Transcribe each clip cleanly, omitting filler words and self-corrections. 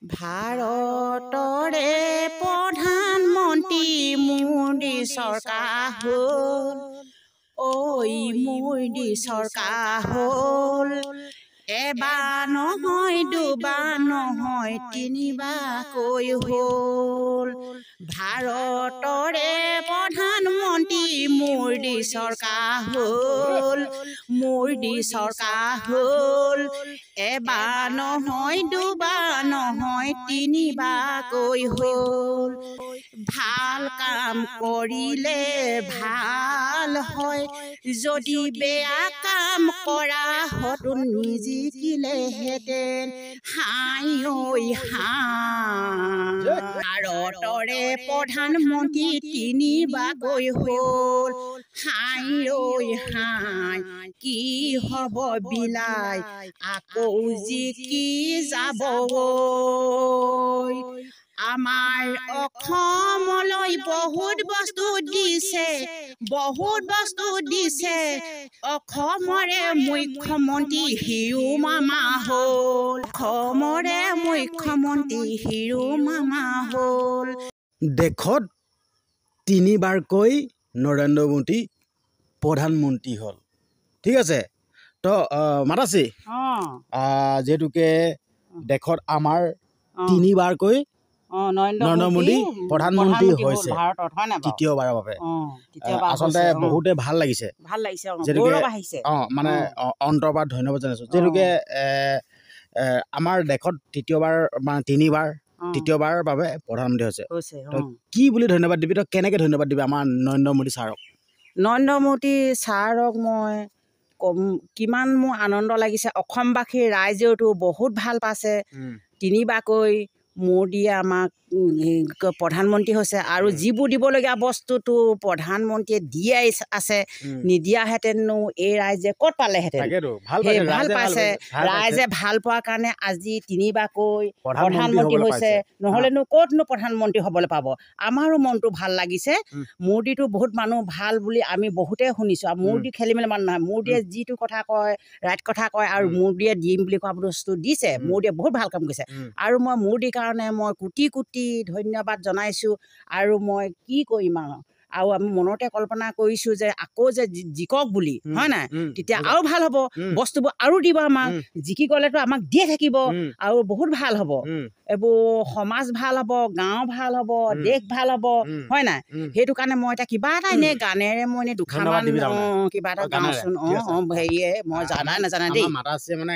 ভাৰতৰে প্ৰধানমন্ত্ৰী মোদী চৰকাৰ হ'ল ঐ মোদী চৰকাৰ হ'ল এবাৰ নহয় দুবাৰ নহয় তিনিবাৰকৈ হ'ল ভাৰতৰে প্ৰধানমন্ত্ৰী মোদী চৰকাৰ হ'ল মোদী চৰকাৰ হ'ল এবাৰ নহয় দুবাৰ নহয় তিনিবাৰকৈ হ'ল ভাল কাম কৰিলে ভাল হয় যদি বেয়া কাম কৰা হতো নিজিকিলেহেঁতেন হাই ঐ ভাৰতৰে প্ৰধানমন্ত্ৰী তিনিবাৰকৈ হ'ল হাই ঐ হাই কি হ'ব বিলাই আকৌ জিকি যাব আমাৰ অসমলৈ বহুত বস্তু দিছে অসমৰে মুখ্যমন্ত্ৰী হিৰো মামা হ'ল অসমৰে মুখ্যমন্ত্ৰী হিৰো মামা হ'ল দেশত তিনিবাৰকৈ নৰেন্দ্ৰ মোদী প্ৰধানমন্ত্ৰী হ'ল ঠিক আছে তো মাতাচি যেহেতুকে দেশত আমাৰ তিনিবাৰকৈ নৰেন্দ্ৰ মোদী প্ৰধানমন্ত্ৰী হৈছে তৃতীয়বাৰৰ বাবে আচলতে বহুতে ভাল লাগিছে মানে অন্তৰবাৰ ধন্যবাদ জনাইছোঁ যেহেতুকে আমাৰ দেশত তৃতীয়বাৰৰ বাবে প্ৰধানমন্ত্ৰী হৈছে কি বুলি ধন্যবাদ দিবি তই কেনেকৈ ধন্যবাদ দিবি আমাৰ নৰেন্দ্ৰ মোদী ছাৰক মই কিমান মোৰ আনন্দ লাগিছে অসমবাসীৰ ৰাইজেওতো বহুত ভাল পাইছে তিনিবাৰকৈ মোদীয়ে আমাক প্ৰধানমন্ত্ৰী হৈছে আৰু যিবোৰ দিবলগীয়া বস্তুটো প্ৰধানমন্ত্ৰীয়ে দিয়াই আছে নিদিয়াহেঁতেনো এই ৰাইজে ক'ত পালেহেঁতেন ভাল পাইছে ৰাইজে ভাল পোৱাৰ কাৰণে আজি তিনিবাৰকৈ প্ৰধানমন্ত্ৰী হৈছে নহ'লেনো ক'তনো প্ৰধানমন্ত্ৰী হ'বলৈ পাব আমাৰো মনটো ভাল লাগিছে মোদীটো বহুত মানুহ ভাল বুলি আমি বহুতে শুনিছোঁ আৰু মোদী খেলি মেলি মানুহ নহয় মোদীয়ে যিটো কথা কয় ৰাইট কথা কয় আৰু মোদীয়ে দিম বুলি কোৱা বস্তু দিছে মোদীয়ে বহুত ভাল কাম কৰিছে আৰু মই মোদীৰ কাৰণে মই কোটি কোটি ধন্যবাদ জনাইছোঁ আৰু মই কি কৰিম আৰু আমি মনতে কল্পনা কৰিছোঁ যে আকৌ যে জিকক বুলি হয় নাই তেতিয়া আৰু ভাল হ'ব বস্তুবোৰ আৰু দিব আমাক জিকি গ'লেতো আমাক দিয়ে থাকিব আৰু বহুত ভাল হ'ব এইবোৰ সমাজ ভাল হ'ব গাঁও ভাল হ'ব দেশ ভাল হ'ব হয় নাই সেইটো কাৰণে মই এতিয়া কিবা এটা এনেই গানেৰে মই এনেই দুখাৰমান কিবা এটা গাওঁচোন হেৰিয়ে মই জানাই নাজানা দেই মানে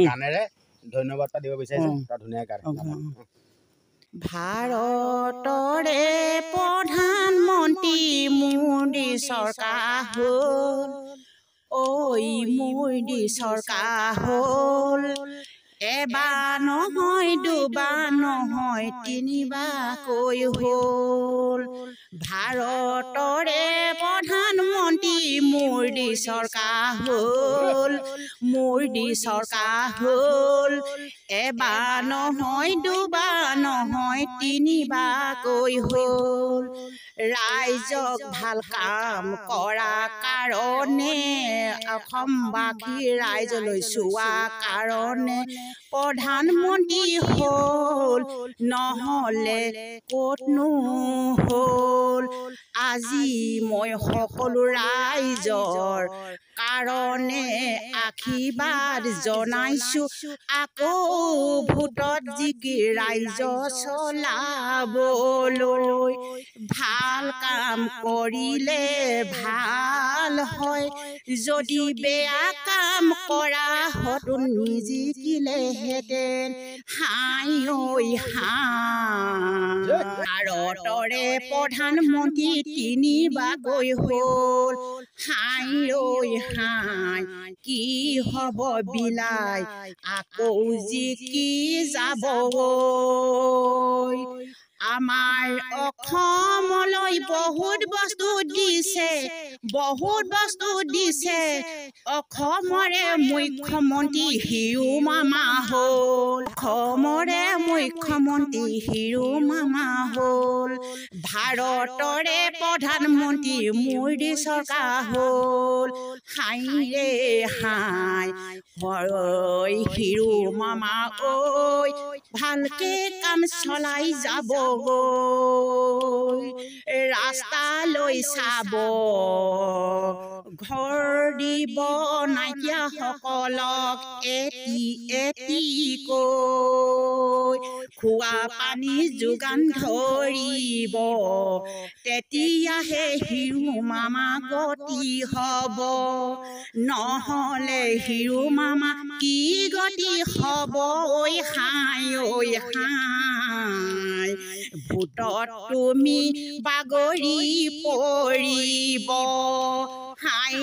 গানেৰে ধন্যবাদ দিব বিচাৰিছোঁ ধুনীয়াকৈ ভাৰতৰে প্ৰধানমন্ত্ৰী মোদী চৰকাৰ হ'ল ঐ মোদী চৰকাৰ হ'ল এবাৰ নহয় দুবাৰ নহয় তিনিবাৰকৈ হ'ল ভাৰতৰে প্ৰধানমন্ত্ৰী মোদী চৰকাৰ হ'ল মোদী চৰকাৰ হ'ল এবাৰ নহয় দুবাৰ নহয় তিনিবাৰকৈ হ'ল ৰাইজক ভাল কাম কৰা কাৰণে অসমবাসী ৰাইজলৈ চোৱা কাৰণে প্ৰধানমন্ত্ৰী হ'ল নহ'লে ক'তনো হ'ল আজি মই সকলো ৰাইজৰ কাৰণে আশীৰ্বাদ জনাইছোঁ আকৌ ভোটত জিকি ৰাইজ চলাবলৈ ভাল কাম কৰিলে ভাল হয় যদি বেয়া কাম কৰা হতো নিজিকিলেহেঁতেন হাই ঐ ভাৰতৰে প্ৰধানমন্ত্ৰী তিনিবাৰকৈ হ'ল হাই ঐ হাই কি হ'ব বিলাই আকৌ জিকি যাব আমাৰ অসমলৈ বহুত বস্তু দিছে অসমৰে মুখ্যমন্ত্ৰী হিৰো মামা হ'ল অসমৰে মুখ্যমন্ত্ৰী হিৰো মামা হ'ল ভাৰতৰে প্ৰধানমন্ত্ৰী মোদী চৰকাৰ হ'ল হাই ৰে হাই হয় হিৰো মামা ঐ ভালকে কাম চলাই যাব ৰাস্তালৈ চাব ঘৰ দিব নাইকিয়া সকলক এটি এটিকৈ খোৱা পানী যোগান ধৰিব তেতিয়াহে হিৰো মামা গতি হ'ব নহ'লে হিৰো মামা কি গতি হ'ব ঐ হাই ভোটত তুমি বাগৰি পৰিব হাই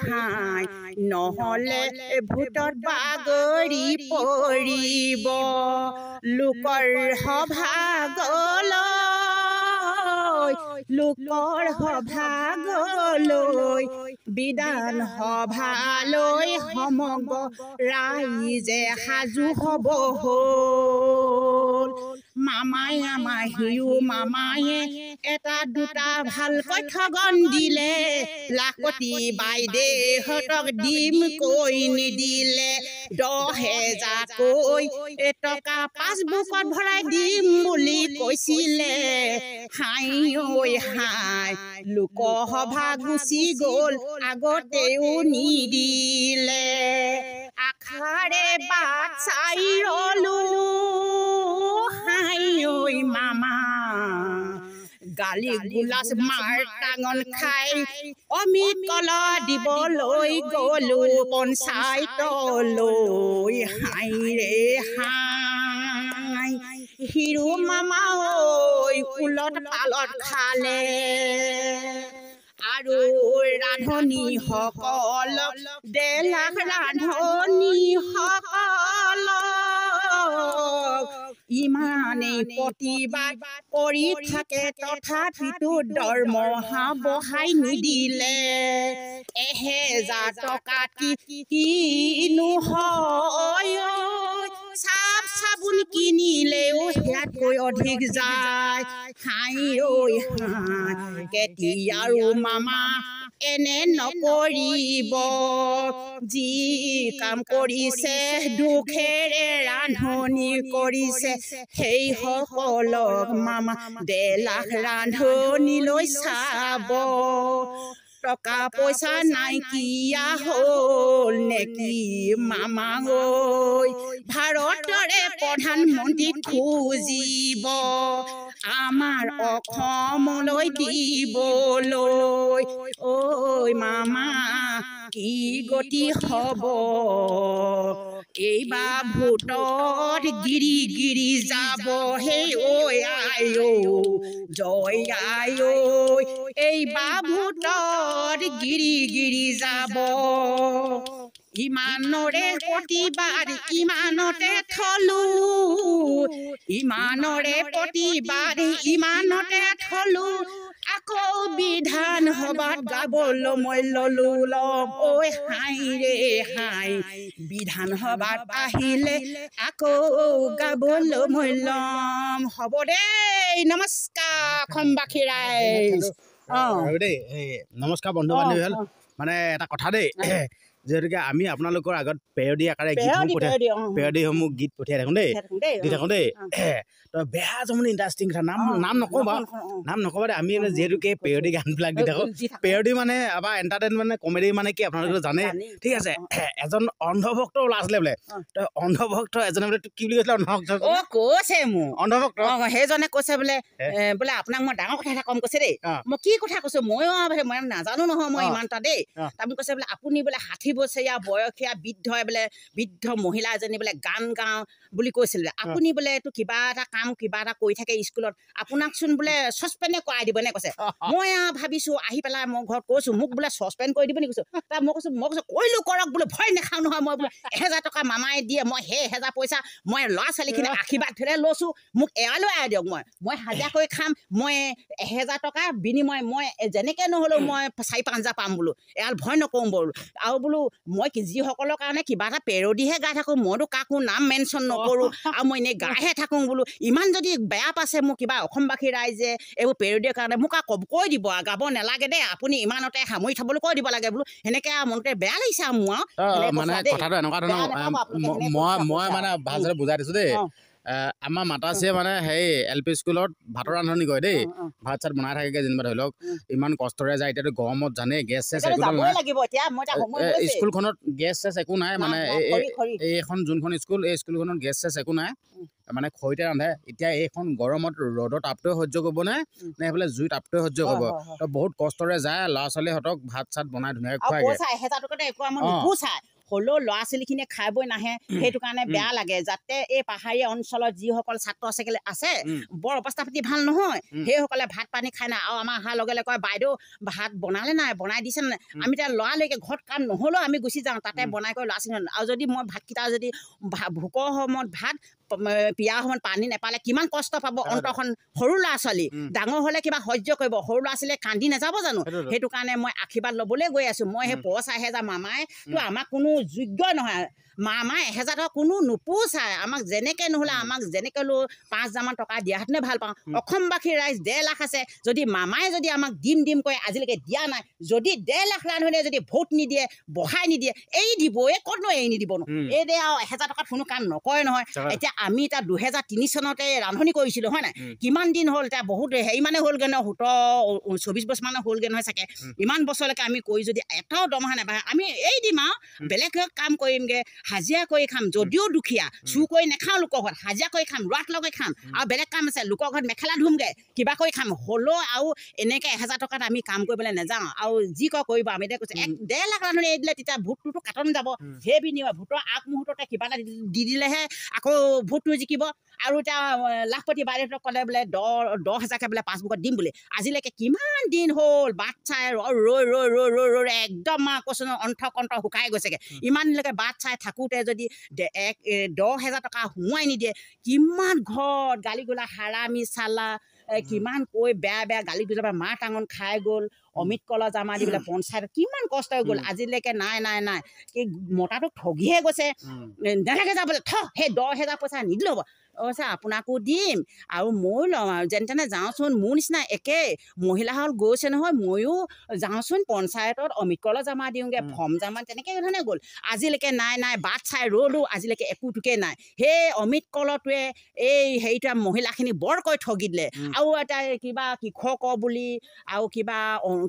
হাই নহ'লে ভোটত বাগৰি পৰিব লোকৰ সভাগলৈ বিধান সভালৈ সমগ্ৰ ৰাইজে সাজু হ'ব হ'ল মামাই আমাৰ হিৰো মামায়ে এটা দুটা ভালকৈ ঠগন দিলে লাখপতি বাইদেউহঁতক দিম কৈ নিদিলে 10,000কৈ টকা পাছবুকত ভৰাই দিম বুলি কৈছিলে হাই হাই লোকসভা গুচি গ'ল আগতেও নিদিলে আখাৰে বাট চাই ৰলো মামা গালি গুলাছ মাৰ টাঙন খাই অমিত কলা দিবলৈ গলো পঞ্চায়তলৈ হাই ৰে হাই হিৰো মামা ঐ উলট পালট খালে আৰু ৰান্ধনীসকলক 1.5 লাখ ৰান্ধনীসকলক ইমানেই প্ৰতিবাদ কৰি থাকে তথাপিতো দৰমহা বঢ়াই নিদিলে 1,000 টকা কিনো হয় চাবোন কিনিলেও সেয়াতকৈ অধিক যায় হাই হাই কেতিয়াৰো মামা এনে নকৰিব যি কাম কৰিছে দুখেৰে ৰান্ধনি কৰিছে সেই সকলক মামা 1.5 লাখ ৰান্ধনিলৈ চাব টকা পইচা নাইকিয়া হ'ল নেকি মামা ঐ ভাৰতৰে প্ৰধানমন্ত্ৰীক খুজিব আমাৰ অসমলৈ দিবলৈ ঐ মামা কি গতি হ'ব এইবাৰ ভোটত গিৰি যাব হে ঐ আই জয় আই এইবাৰ ভোটত গিৰি যাব ইমানৰে প্ৰতিবাদ ইমানতে থলো ইমানৰে প্ৰতিবাদ ইমানতে থলো আকৌ বিধান সভাত গাবলৈ মই ললো ঐ হাই ৰে হাই বিধান সভাত আহিলে আকৌ গাবলৈ মই ল'ম হ'ব দেই নমস্কাৰ অসমবাসী ৰাইজ নমস্কাৰ বন্ধু বান্ধৱী হ'ল মানে এটা কথা দেই যিহেতুকে আমি আপোনালোকৰ আগত পেৰডি আকাৰে পেৰডিসমূহ গীত পঠিয়াই থাকোঁ দেই দি থাকোঁ দেই তো বেয়া জমনি ইণ্টাৰেষ্টিং কথা নাম নক'বা দেই আমি যিহেতুকে পেৰডি গানবিলাক দি থাকোঁ পেৰডি মানে আমাৰ এণ্টাৰটেইনমেণ্ট কমেডি মানে কি আপোনালোকে জানে ঠিক আছে এজন অন্ধভক্ত ওলাই আছিলে বোলে তো অন্ধভক্ত এজনে বোলে কি বুলি কৈছিলে কৈছে মোক অন্ধভক্ত সেইজনে কৈছে বোলে আপোনাক মই ডাঙৰ কথা এটা কম কৈছে দেই মই কি কথা কৈছো ময়ো মই নাজানো নহয় মই ইমান এটা দেই তাৰমানে কৈছে বোলে আপুনি বোলে 60 বছৰীয়া বয়সীয়া বৃদ্ধ মহিলা এজনী বোলে গান গাওঁ বুলি কৈছিল আপুনি বোলে এইটো কিবা এটা কাম কিবা এটা কৰি থাকে স্কুলত আপোনাকচোন বোলে ছাছপেণ্ডে কৰাই দিব নে কৈছে মই ভাবিছো আহি পেলাই মই ঘৰত কৈছো মোক বোলে ছাছপেণ্ড কৰি দিব নি কৈছো তাৰ মই কৈছো কৰিলো কৰক বোলে ভয় নাখাওঁ নহয় মই বোলে 1,000 টকা মামাই দিয়ে মই সেই 1,000 পইচা মই ল'ৰা ছোৱালীখিনি আশীৰ্বাদ ধৰে লৈছো মোক এয়ালৈ আই দিয়ক মই হাজিৰা কৰি খাম মই 1,000 টকা বিনিময় মই যেনেকৈ নহ'লেও মই 4-5 হাজাৰ পাম বোলো এয়াল ভয় নকৰোঁ বোলো আৰু বোলো মই যিসকলৰ কাৰণে কিবা এটা পেৰডিহে গাই থাকোঁ মইতো কাকো নাম মেনশ্যন নকৰোঁ আৰু মই এনেই গাইহে থাকোঁ বোলো ইমান যদি বেয়া পাইছে মোক কিবা অসমবাসী ৰাইজে এইবোৰ পেৰডিৰ কাৰণে মোক আৰু কৈ দিব আৰু গাব নালাগে দেই আপুনি ইমানতে সামৰি থ'বলৈ কৈ দিব লাগে বোলো সেনেকৈ আৰু মনতে বেয়া লাগিছে আৰু মোৰ মানে কথাটো এনেকুৱা ধৰণৰ মই মানে ভালদৰে বুজাই দিছোঁ দেই আমাৰ মাতাশ্ৰীয়ে মানে সেই LP স্কুলত ভাতৰ ৰান্ধনি কৰে দেই ভাত চাত বনাই থাকেগে যেনিবা ধৰি লওক ইমান কষ্টৰে যায় এতিয়াতো গৰমত জানে গেছ চেছ একো নাই স্কুলখনত গেছ চেছ একো নাই মানে এইখন যোনখন স্কুল এই স্কুলখনত গেছ চেছ একো নাই মানে খৰিতে ৰান্ধে এতিয়া এইখন গৰমত ৰ'দৰ তাপটোৱে সহ্য কৰিব নে সেইফালে জুই তাপটোৱে সহ্য কৰিব তো বহুত কষ্টৰে যায় ল'ৰা ছোৱালীহঁতক ভাত চাত বনাই ধুনীয়াকৈ খুৱাই হ'লেও ল'ৰা ছোৱালীখিনিয়ে খাই বৈ নাহে সেইটো কাৰণে বেয়া লাগে যাতে এই পাহাৰীয়া অঞ্চলত যিসকল ছাত্ৰ ছাত্ৰী আছে বৰ অৱস্থা পাতি ভাল নহয় সেইসকলে ভাত পানী খাই নাই আৰু আমাৰ অহাৰ লগে লগে কয় বাইদেউ ভাত বনালে নাই বনাই দিছে নাই আমি এতিয়া লৰালৈকে ঘৰত কাম নহ'লেও আমি গুচি যাওঁ তাতে বনাই কৰি ল'ৰা ছোৱালী আৰু যদি মই ভাতকেইটা যদি ভোকৰ সময়ত ভাত পিয়াৰ সময়ত পানী নেপালে কিমান কষ্ট পাব অন্তৰখন সৰু ল'ৰা ছোৱালী ডাঙৰ হ'লে কিবা সহ্য কৰিব সৰু ল'ৰা ছোৱালীয়ে কান্দি নাযাব জানো সেইটো কাৰণে মই আশীৰ্বাদ ল'বলৈ গৈ আছোঁ মই সেই পইচা এহেজাৰ মামাই তো আমাক কোনো যোগ্য নহয় মামাই 1000 টকা কোনো নোপোচায় আমাক যেনেকৈ নহ'লে আমাক যেনেকৈ লৈ 5000মান টকা দিয়াহেঁতেনে ভাল পাওঁ অসমবাসী ৰাইজ 1.5 লাখ আছে যদি মামাই যদি আমাক দিম কৈ আজিলৈকে দিয়া নাই যদি 1.5 লাখ ৰান্ধনীয়ে যদি ভোট নিদিয়ে বঢ়াই নিদিয়ে এৰি দিব ক'তনো এৰি নিদিবনো এই দে আৰু 1000 টকাত কোনো কাম নকৰে নহয় এতিয়া আমি এতিয়া 2003 চনতে ৰান্ধনী কৰিছিলোঁ হয় নাই কিমান দিন হ'ল এতিয়া বহুত হেৰি মানে হ'লগৈ ন 24 বছৰ মানে হ'লগৈ নহয় চাগে ইমান বছৰলৈকে আমি কৰি যদি এটাও দৰমহা নাপায় আমি এৰি দিম আৰু বেলেগ কাম কৰিমগৈ হাজিৰা কৰি খাম যদিও দুখীয়া চুৰ কৰি নাখাওঁ লোকৰ ঘৰত হাজিৰা কৰি খাম ৰোৱাত লগাই খাম আৰু বেলেগ কাম আছে লোকৰ ঘৰত মেখেলা ধুমগৈ কিবা কৰি খাম হ'লেও আৰু এনেকৈ 1000 টকাত আমি কাম কৰিবলৈ নাযাওঁ আৰু যি কৰিব আমি এতিয়া কৈছোঁ 1.5 লাখ ৰান্ধনী এৰি দিলে তেতিয়া ভোটটোতো কাটন যাব সেই বিনিময় ভোটৰ আগমুহূৰ্ততে কিবা এটা দি দিলেহে আকৌ ভোটটো জিকিব আৰু এতিয়া লাখপতি বাইদেউহঁতক ক'লে বোলে 10,000কৈ বোলে পাছবুকত দিম বুলি আজিলৈকে কিমান দিন হ'ল বাট চাই ৰৈ একদম কৈছোঁ অন্ত শুকাই গৈছেগৈ ইমান দিনলৈকে বাট চাই থাকোঁতে যদি 10,000 টকা সোমোৱাই নিদিয়ে কিমান ঘৰত গালি গোলা হাৰামি চালা কিমান কৈ বেয়া গালি গুজা মাৰ টাঙন খাই গ'ল অমিত কলহ জামা দি পেলাই পঞ্চায়ত কিমান কষ্ট হৈ গ'ল আজিলৈকে নাই কি মতাটোক ঠগিহে গৈছে নেলাগে যাবলৈ সেই 10,000 পইচা নিদিলেও হ'ব কৈছে আপোনাকো দিম আৰু ময়ো লওঁ আৰু যেনে তেনে যাওঁচোন মোৰ নিচিনা একেই মহিলাসকল গৈছে নহয় ময়ো যাওঁচোন পঞ্চায়তত অমিত কলহ জমা দিওঁগৈ ফৰ্ম জমা তেনেকৈ ধৰণে গ'ল আজিলৈকে নাই বাট চাই ৰ'লো আজিলৈকে একোটোকে নাই সেই অমিত কলহটোৱে এই হেৰিটোৱে মহিলাখিনি বৰকৈ ঠগি দিলে আৰু এটা কিবা কৃষকৰ বুলি আৰু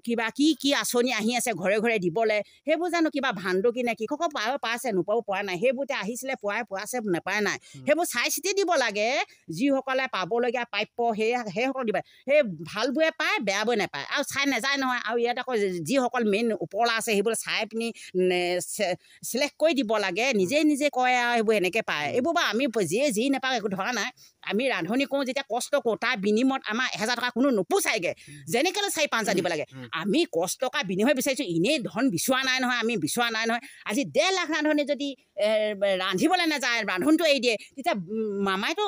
কিবা কি আঁচনি আহি আছে ঘৰে ঘৰে দিবলৈ সেইবোৰ জানো কিবা ভাণ্ডকি নে কৃষকৰ পাইছে নোপোৱাও পোৱা নাই সেইবোৰ এতিয়া আহিছিলে পোৱাছে নাপায় নাই সেইবোৰ চাই চিতি দিব লাগে যিসকলে পাবলগীয়া প্ৰাপ্য সেইসকল দিব সেই ভালবোৰে পায় বেয়াবোৰে নাপায় আৰু চাই নাযায় নহয় আৰু ইয়াত আকৌ যিসকল মেইন ওপৰলা আছে সেইবোৰ চাই পিনি চিলেক্ট কৰি দিব লাগে নিজে কয় আৰু সেইবোৰ এনেকৈ পায় এইবোৰ বা আমি যিয়ে যি নাপাওঁ একো ধৰা নাই আমি ৰান্ধনি কৰোঁ যেতিয়া কষ্ট কৰোঁ তাৰ বিনিময়ত আমাৰ 1000 টকা কোনো নোপোচায়গৈ যেনেকৈ 4-5 দিব লাগে আমি কষ্ট টকা বিনিময় বিচাৰিছোঁ এনেই ধন বিচৰা নাই নহয় আমি বিচৰা নাই নহয় আজি 1.5 লাখ ৰান্ধনি যদি ৰান্ধিবলৈ নাযায় ৰান্ধনটো এৰি দিয়ে তেতিয়া মামাইতো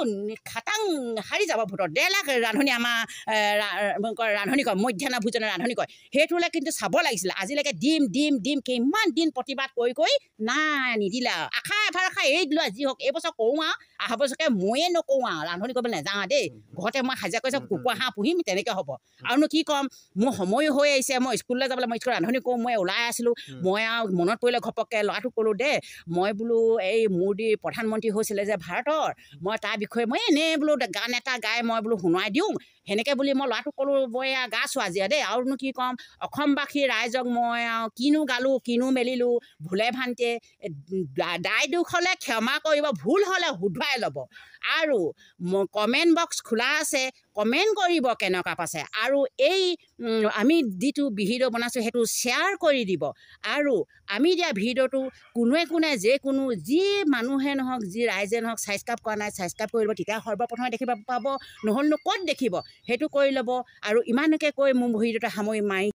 খাটাং হাৰি যাব ভোটত 1.5 লাখ ৰান্ধনি আমাৰ ৰান্ধনি কয় মধ্যাহ্ন ভোজনৰ ৰান্ধনি কয় সেইটোলৈ কিন্তু চাব লাগিছিলে আজিলৈকে দিম কিমান দিন প্ৰতিবাদ কৰি নাই নিদিলে আশা এৰি দিলোঁ যি হওক এইবছৰ কৰোঁ আৰু অহা বছৰকৈ ময়ে নকৰোঁ আৰু ৰান্ধনি কৰিবলৈ নাযাওঁ দেই ঘৰতে মই হাজিৰা কৰিছোঁ কুকুৰা হাঁহ পুহিম তেনেকৈ হ'ব আৰুনো কি ক'ম মোৰ সময়ো হৈ আহিছে মই স্কুললৈ যাবলৈ মই স্কুলত ৰান্ধনি কৰোঁ মই ওলাই আছিলোঁ মই আৰু মনত পৰিলে ঘপককৈ ল'ৰাটোক ক'লোঁ দেই মই বোলো এই মোদী প্ৰধানমন্ত্ৰী হৈছিলে যে ভাৰতৰ মই তাৰ বিষয়ে মই এনেই বোলো গান এটা গাই মই বোলো শুনাই দিওঁ সেনেকৈ বুলি মই ল'ৰাটোক ক'লোঁ মই গাইছোঁ আজি দেই আৰুনো কি ক'ম অসমবাসী ৰাইজক মই আৰু কিনো গালোঁ কিনো মেলিলোঁ ভুলে ভান্তিয়ে দায় দুখ হ'লে ক্ষমা কৰিব ভুল হ'লে শুধৰাই ল'ব আৰু কমেণ্ট বক্স খোলা আছে কমেণ্ট কৰিব কেনেকুৱা পাইছে আৰু এই আমি যিটো ভিডিঅ' বনাইছোঁ সেইটো শ্বেয়াৰ কৰি দিব আৰু আমি দিয়া ভিডিঅ'টো কোনোৱে যি মানুহে নহওক যি ৰাইজে নহওক ছাবস্ক্ৰাইব কৰা নাই ছাবস্ক্ৰাইব কৰি দিব তেতিয়া সৰ্বপ্ৰথমে দেখিব পাব নহ'লেনো ক'ত দেখিব সেইটো কৰি ল'ব আৰু ইমানকৈ কৈ মোৰ ভিডিঅ'টো সামৰি মাৰি